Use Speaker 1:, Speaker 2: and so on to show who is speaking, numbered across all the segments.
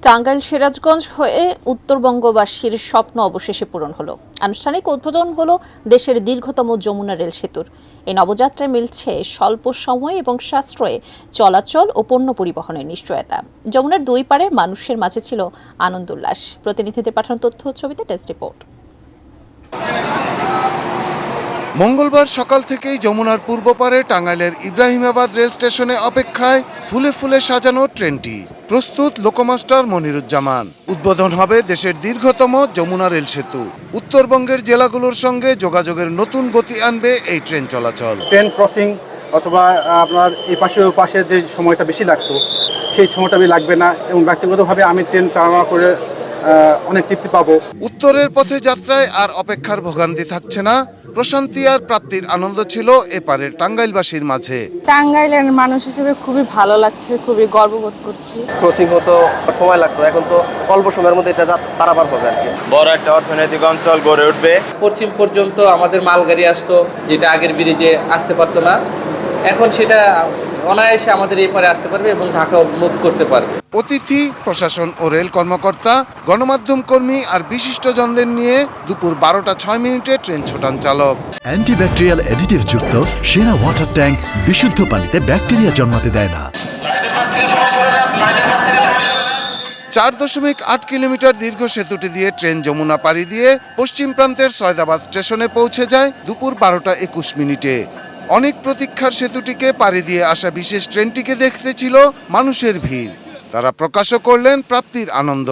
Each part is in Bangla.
Speaker 1: টাঙ্গাইল সিরাজগঞ্জ হয়ে উত্তরবঙ্গবাসীর স্বপ্ন অবশেষে পূরণ হলো। আনুষ্ঠানিক উদ্বোধন হলো দেশের দীর্ঘতম যমুনা রেল সেতুর। এই নবযাত্রায় মিলছে স্বল্প সময় এবং সাশ্রয়ে চলাচল ও পণ্য পরিবহনের নিশ্চয়তা। যমুনার দুই পাড়ের মানুষের মাঝে ছিল আনন্দ উল্লাস। প্রতিনিধিদের পাঠানো তথ্য ছবিতে ডেস্ক রিপোর্ট।
Speaker 2: মঙ্গলবার সকাল থেকেই যমুনার পূর্ব পারে টাঙ্গাইলের ইব্রাহিমাবাদ রেল স্টেশনে অপেক্ষায় ফুলে ফুলে সাজানো ট্রেনটি। প্রস্তুত লোকোমাস্টার মনিরুজ্জামান। উদ্বোধন হবে দেশের দীর্ঘতম যমুনা রেল সেতু। উত্তরবঙ্গের জেলাগুলোর সঙ্গে যোগাযোগের নতুন গতি আনবে এই ট্রেন চলাচল।
Speaker 3: ট্রেন ক্রসিং অথবা আপনার এই পাশে ওই পাশে যে সময়টা বেশি লাগতো সেই সময়টা লাগবে না, এবং ব্যক্তিগতভাবে আমি ট্রেন চালনা করে অনেক তৃপ্তি পাবো।
Speaker 2: উত্তরের পথে যাত্রায় আর অপেক্ষার ভোগান্তি থাকছে না। প্রশান্তি আর প্রাপ্তির আনন্দ ছিল এপারের টাঙ্গাইলবাসীর মাঝে।
Speaker 4: টাঙ্গাইলের মানুষ হিসেবে খুবই ভালো লাগছে, খুবই গর্ববোধ করছি।
Speaker 5: ক্রসিং হতো সময় লাগতো, এখন তো অল্প সময়ের মধ্যে এটা পারাপার হবে আর কি। বড় একটা অর্থনৈতিক অঞ্চল গড়ে উঠবে।
Speaker 6: পশ্চিম পর্যন্ত আমাদের মালগাড়ি আসতো, যেটা আগের ব্রিজে আসতে পারতো না। এখন সেটা অনায়াসে আমাদের এই পারে আসতে পারবে এবং ঢাকা মুভ করতে পারবে।
Speaker 2: অতিথি, প্রশাসন ও রেল কর্মকর্তা, গণমাধ্যম কর্মী আর বিশিষ্টজনদের নিয়ে দুপুর 12টা 6 মিনিটে ট্রেন ছোটান চালক।
Speaker 7: অ্যান্টিব্যাকটেরিয়াল অ্যাডিটিভ যুক্ত সেরা ওয়াটার ট্যাঙ্ক বিশুদ্ধ পানিতে ব্যাকটেরিয়া জন্মাতে দেয় না।
Speaker 2: 4.8 কিলোমিটার দীর্ঘ সেতুটি দিয়ে ট্রেন যমুনা পাড়ি দিয়ে পশ্চিম প্রান্তের সয়দাবাদ স্টেশনে পৌঁছে যায় দুপুর 12টা 21 মিনিটে। অনেক প্রতীক্ষার সেতুটিকে পাড়ি দিয়ে আসা বিশেষ ট্রেনটিকে দেখতে ছিল মানুষের ভিড়। তারা প্রকাশও করলেন প্রাপ্তির আনন্দ।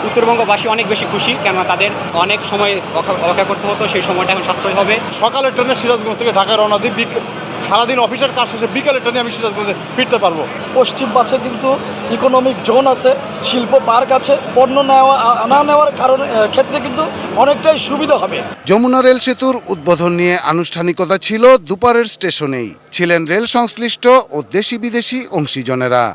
Speaker 8: উত্তরবঙ্গবাসী অনেক বেশি খুশি, কেননা তাদের অনেক সময় অপেক্ষা করতে হতো, সেই সময়টা এখন সাশ্রয় হবে।
Speaker 9: সকালের ট্রেনে সিরাজগঞ্জ থেকে ঢাকা রওনা দিই, সারাদিন অফিসের কাজ শেষে বিকালের ট্রেনে আমি সিরাজগঞ্জে ফিরতে পারবো।
Speaker 10: পশ্চিম পাশে কিন্তু ইকোনমিক জোন আছে, শিল্প পার্ক আছে, পণ্য নেওয়া না নেওয়ার কারণে ক্ষেত্রে কিন্তু অনেকটাই সুবিধা হবে।
Speaker 2: যমুনা রেল সেতুর উদ্বোধন নিয়ে আনুষ্ঠানিকতা ছিল দুপারের স্টেশনেই। ছিলেন রেল সংশ্লিষ্ট ও দেশি বিদেশি অংশীজনেরা।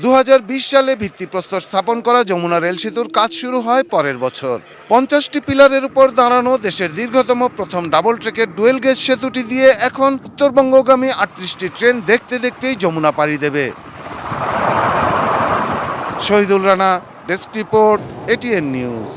Speaker 2: 2020 সালে ভিত্তিপ্রস্তর স্থাপন করা যমুনা রেল সেতুর কাজ শুরু হয় পরের বছর। 50টি পিলারের উপর দাঁড়ানো দেশের দীর্ঘতম প্রথম ডাবল ট্র্যাকের ডুয়েল গেজ সেতুটি দিয়ে এখন উত্তরবঙ্গগামী 38টি ট্রেন দেখতে দেখতেই যমুনা পাড়ি দেবে। Shahidul Rana, desk report, ATN news.